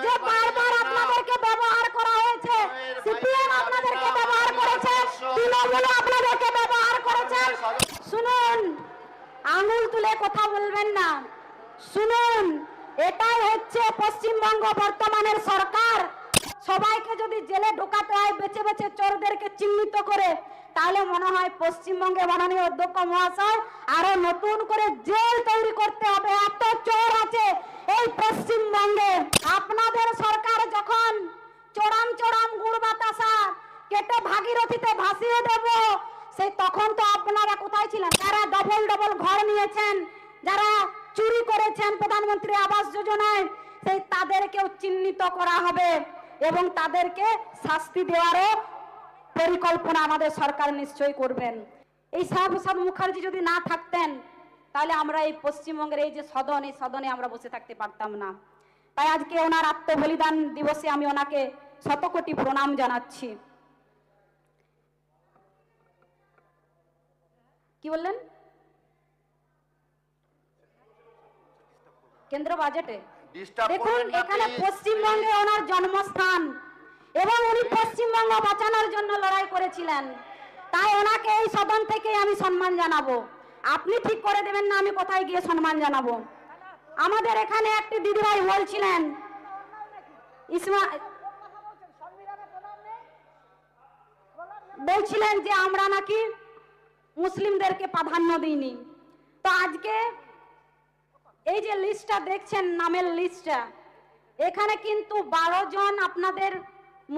যে বারবার আপনাদেরকে ব্যবহার করা হয়েছে, সিপিএম আপনাদেরকে ব্যবহার করেছে, তৃণমূল আপনাদেরকে ব্যবহার করেছে। শুনুন, আঙুল তুলে কথা বলবেন না, শুনুন, এটাই হচ্ছে পশ্চিমবঙ্গ বর্তমানের সরকার। সবাইকে যদি জেলে ঢোকাতে হয় বেছে বেছে চোরদেরকে চিহ্নিত করে, তাহলে মনে হয় পশ্চিমবঙ্গে মাননীয় অধ্যক্ষ মহাশয় আরো নতুন করে জেল তৈরি করতে হবে। এত চোর আছে এই পশ্চিমবঙ্গে। আপনাদের সরকার যখন চোরাম চোরাম গুড় বাতাসা কেটে ভাগীরথীতে ভাসিয়ে দেব, সেই তখন তো আপনারা কোথায় ছিলেন? যারা ডবল ডবল ঘর নিয়েছেন, যারা চুরি করেছেন প্রধানমন্ত্রী আবাস যোজনায়, সেই তাদেরকেও চিহ্নিত করা হবে এবং তাদেরকে শাস্তি দেওয়ারও পরিকল্পনা আমাদের সরকার নিশ্চয়ই করবেন। এই শ্যামাপ্রসাদ মুখার্জি যদি না থাকতেন, তাহলে আমরা এই পশ্চিমবঙ্গের এই যে সদন, এই সদনে আমরা বসে থাকতে পারতাম না। তাই আজকে ওনার আত্মবলিদান দিবসে আমি ওনাকে শতকোটি প্রণাম জানাচ্ছি। কি বললেন? কেন্দ্র বাজেটে দেখুন, এখানে পশ্চিমবঙ্গে ওনার জন্মস্থান এবং উনি পশ্চিমবঙ্গ বাঁচানোর জন্য লড়াই করেছিলেন। তাই ওনাকে এই সদন থেকে আমি সম্মান জানাবো। আপনি ঠিক করে দেবেন না আমি কোথায় গিয়ে সম্মান জানাবো। আমাদের এখানে একটি দিদিভাই বলছিলেন বলছিলেন যে আমরা নাকি মুসলিমদেরকে প্রাধান্য দিইনি। তো আজকে এই যে লিস্টটা দেখছেন, নামের লিস্টটা, এখানে কিন্তু 12 জন আপনাদের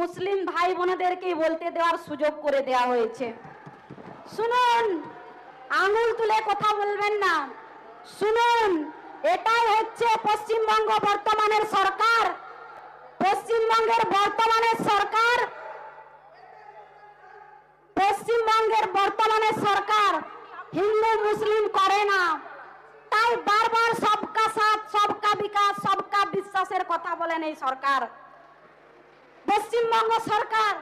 মুসলিম ভাই বোনেদেরকেই বলতে দেওয়ার সুযোগ করে দেওয়া হয়েছে। শুনুন, আঙুল তুলে কথা বলবেন না, শুনুন, এটাই হচ্ছে পশ্চিমবঙ্গ বর্তমানের সরকার। পশ্চিমবঙ্গের বর্তমানের সরকার, পশ্চিমবঙ্গের বর্তমানের সরকার হিন্দু মুসলিম করে না। তাই বারবার সবকা সাথ, সবকা বিকাশ, সবকা বিশ্বাসের কথা বলেন এই সরকার। পশ্চিমবঙ্গ সরকার,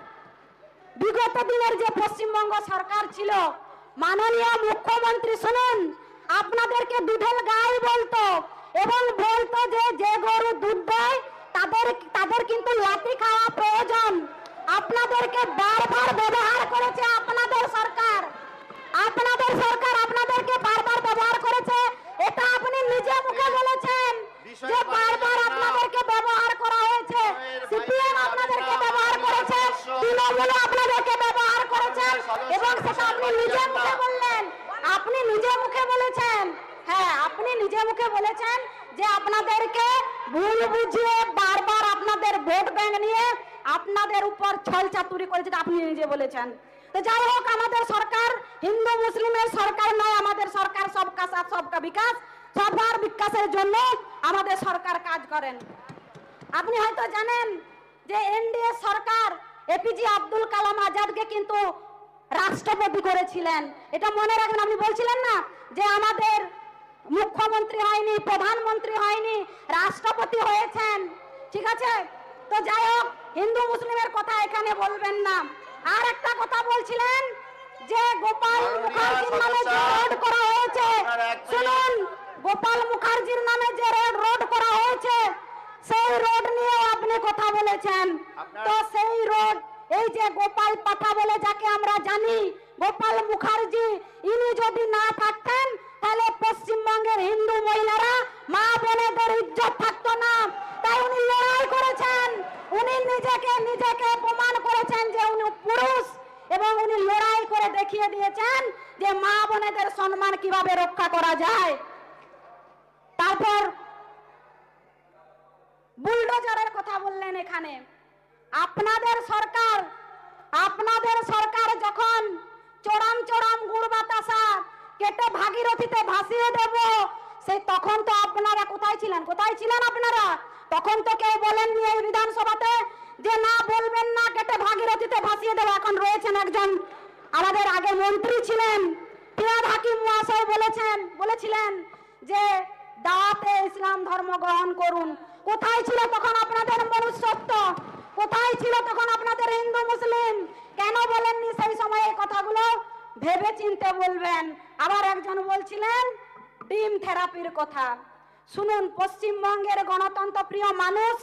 বিগত দিনের যে পশ্চিমবঙ্গ সরকার ছিল, মাননীয় মুখ্যমন্ত্রী শুনুন, আপনাদেরকে দুধের গাই বলতো এবং বলতো যে যে গরু দুধ দেয় তাদের কিন্তু লাঠি খাওয়া প্রয়োজন। আপনাদেরকে বারবার ব্যবহার করেছে আপনাদের সরকার, আপনাদের সরকার আপনাদেরকে বারবার ব্যবহার করেছে। এটা আপনি নিজে মুখে বলেছেন যে বারবার আপনাদেরকে ব্যবহার করা হয়েছে। সিপিএম আপনাদেরকে ব্যবহার করেছে, তৃণমূল আপনাদেরকে ব্যবহার করেছে এবং সেটা আপনি নিজে মুখে বললেন। আপনি নিজে মুখে বলেছেন, হ্যাঁ, আপনি নিজে মুখে বলেছেন যে আপনাদেরকে ভুল বুঝিয়ে বারবার আপনাদের ভোট ব্যাংক নিয়ে আপনাদের উপর ছল চাতুরি করেছে, আপনি নিজে বলেছেন। তো যাই হোক, আমাদের সরকার হিন্দু মুসলিমের সরকার নয়, আমাদের সরকার সবকা সাথ সবকা বিকাশ, সবার বিকাশের জন্য আমাদের সরকার কাজ করেন। আপনি হয়তো জানেন যে এনডিএ সরকার এপিজে আব্দুল কালাম আজাদকে কিন্তু রাষ্ট্রপতি করেছিলেন। এটা মনে রাখবেন। আপনি বলছিলেন না যে আমাদের মুখ্যমন্ত্রী হয়নি, প্রধানমন্ত্রী হয়নি, রাষ্ট্রপতি হয়েছেন, ঠিক আছে? তো যাই হোক, হিন্দু মুসলিমের কথা এখানে বলবেন না। আর একটা কথা বলছিলেন যে গোপাল মুখার্জির নামে যে রোড করা হয়েছে, শুনুন, গোপাল মুখার্জির নামে যে রোড করা হয়েছে, সেই রোড নিয়ে আপনি কথা বলেছেন। তো সেই রোড, এই যে গোপাল পাঠা বলে যাকে আমরা জানি, গোপাল মুখার্জি, ইনি যদি না থাকতেন তাহলে পশ্চিমবঙ্গের হিন্দু মহিলারা, মা বোনেদের ইজ্জত থাকতো না। তাই উনি লড়াই করেছেন, উনি নিজেকে প্রমাণ করেছেন যে উনি পুরুষ এবং উনি লড়াই করে দেখিয়ে দিয়েছেন যে মা বোনেদের সম্মান কিভাবে রক্ষা করা যায়। তারপর বুলডোজারের কথা বললেন এখানে। আপনাদের সরকার যখন চোরাম চোরাম গুড় বাতাসা কেটে ভাগীরথীতে ভাসিয়ে দেব, সেই তখন তো আপনারা কোথায় ছিলেন? কোথায় ছিলেন আপনারা? তখন তো কেউ বলেননি এই বিধানসভাতে যে না, বলবেন না কেটে ভাগীরথীতে ভাসিয়ে দেব। এখন রয়েছেন একজন আমাদের আগে মন্ত্রী ছিলেন ফিরহাদ হাকিম মহাশয়, বলেছিলেন যে দাওয়াতে ইসলাম ধর্ম গ্রহণ করুন। কোথায় ছিল তখন আপনাদের মনুষ্যত্ব? কোথায় ছিল তখন আপনাদের হিন্দু মুসলিম? কেন বলেননি সেই সময় এই কথাগুলো? ভেবে চিনতে বলবেন। আবার একজন বলছিলেন ডিম থেরাপির কথা। শুনুন, পশ্চিমবঙ্গের গণতন্ত্র প্রিয় মানুষ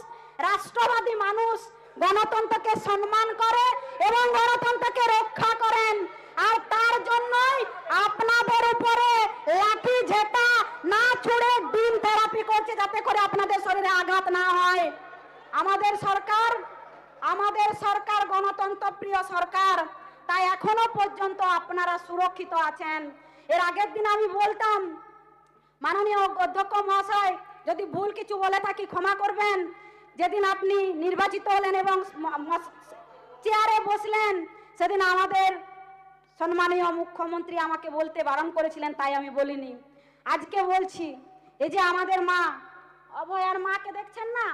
রাষ্ট্রবাদী মানুষ গণতন্ত্রকে সম্মান করে এবং গণতন্ত্রকে রক্ষা করেন। আর তার জন্যই আপনাদের উপরে লাঠি ঝেঁটা না ছুড়ে ডিম থেরাপি করছে, যাতে করে আপনাদের শরীরে আঘাত না হয়। আমাদের সরকার গণতন্ত্র প্রিয় সরকার, তাই এখনো পর্যন্ত আপনারা সুরক্ষিত আছেন। এর আগের দিন আমি বলতাম, মাননীয় অধ্যক্ষ মহাশয়, যদি ভুল কিছু বলে থাকি ক্ষমা করবেন। যেদিন আপনি নির্বাচিত হলেন এবং চেয়ারে বসলেন, সেদিন আমাদের সম্মানীয় মুখ্যমন্ত্রী আমাকে বলতে বারণ করেছিলেন, তাই আমি বলিনি। আজকে বলছি, এই যে আমাদের মা, অভয়ার মাকে দেখছেন না,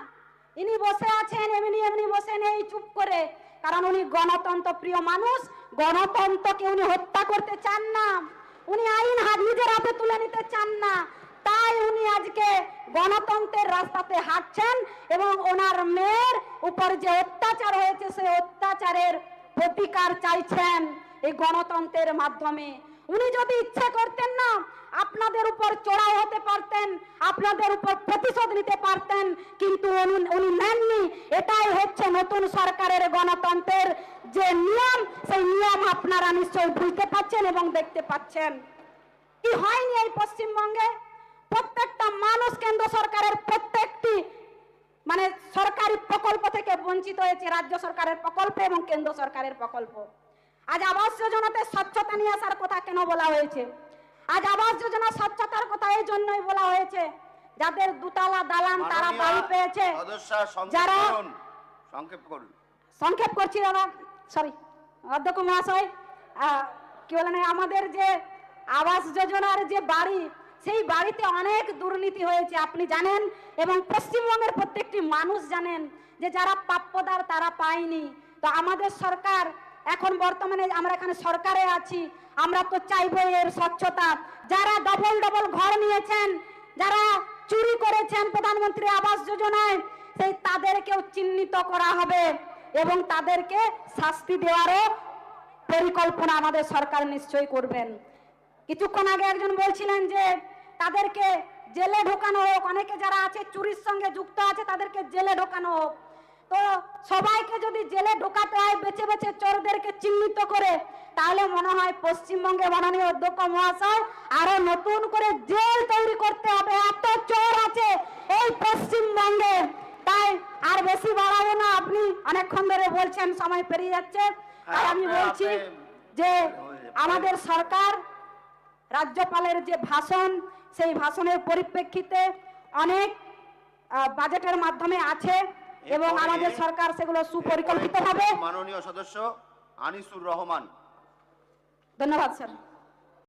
ইনি বসে আছেন, এমনি বসে নেই চুপ করে, কারণ উনি গণতন্ত্র প্রিয় মানুষ। গণতন্ত্রকে উনি হত্যা করতে চান না, উনি আইন নিজের হাতে তুলে নিতে চান না। তাই উনি আজকে গণতন্ত্রের রাস্তাতে হাঁটছেন এবং ওনার মেয়ের উপর যে অত্যাচার হয়েছে সেই অত্যাচারের প্রতিকার চাইছেন এই গণতন্ত্রের মাধ্যমে। উনি যদি ইচ্ছা করতেন না, আপনাদের উপর চড়াও হতে পারতেন, আপনাদের উপর প্রতিশোধ নিতে পারতেন, কিন্তু উনি নেননি। এটাই হচ্ছে নতুন সরকারের গণতন্ত্রের যে নিয়ম, সেই নিয়ম আপনারা নিশ্চয়ই বুঝতে পাচ্ছেন এবং দেখতে পাচ্ছেন। কি হয়নি এই পশ্চিমবঙ্গে? প্রত্যেকটা মানুষ কেন্দ্র সরকারের প্রত্যেকটি সরকারি প্রকল্প থেকে বঞ্চিত হয়েছে, রাজ্য সরকারের প্রকল্প এবং কেন্দ্র সরকারের প্রকল্প। আজ আবাস যোজনাতে স্বচ্ছতা নিয়ে আসার কথা কেন বলা হয়েছে? আজ আবাস যোজনা স্বচ্ছতার কথা এই জন্যই বলা হয়েছে, যাদের দুতলা দালান তারা বাড়ি পেয়েছে। যারা সংক্ষেপ করছি দাদা, সরি অধ্যক্ষ মহাশয়, কি বলেন, আমাদের যে আবাস যোজনার যে বাড়ি, সেই বাড়িতে অনেক দুর্নীতি হয়েছে আপনি জানেন, এবং পশ্চিমবঙ্গের প্রত্যেকটি মানুষ জানেন যে যারা প্রাপ্যদার তারা পায়নি। তো আমাদের সরকার এখন বর্তমানে, আমরা এখানে সরকারে আছি, আমরা তো চাইবো এর স্বচ্ছতা। যারা ডবল ঘর নিয়েছেন, যারা চুরি করেছেন প্রধানমন্ত্রী আবাস যোজনায়, সেই তাদেরকেও চিহ্নিত করা হবে এবং তাদেরকে শাস্তি দেওয়ারও পরিকল্পনা আমাদের সরকার নিশ্চয়ই করবেন। কিছুক্ষণ আগে একজন বলছিলেন যে তাদেরকে জেলে ঢোকানো হোক, অনেকে যারা আছে চুরির সঙ্গে যুক্ত আছে তাদেরকে জেলে ঢোকানো হোক। তো সবাইকে যদি জেলে ঢোকাতে হয় বেছে বেছে চোরদেরকে চিহ্নিত করে, তাহলে মনে হয় পশ্চিমবঙ্গে মাননীয় অধ্যক্ষ মহাশয় আরো নতুন করে জেল তৈরি করতে হবে, এত চোর আছে এই পশ্চিমবঙ্গে। তাই আর বেশি বাড়াবো না, আপনি অনেকক্ষণ ধরে বলছেন, সময় পেরিয়ে যাচ্ছে। তাই আমি বলছি যে আমাদের সরকার রাজ্যপালের যে ভাষণ, সেই ভাষণের পরিপ্রেক্ষিতে অনেক বাজেটের মাধ্যমে আছে এবং আমাদের সরকার সেগুলো সুপরিকল্পিতভাবে। মাননীয় সদস্য আনিসুর রহমান। ধন্যবাদ স্যার।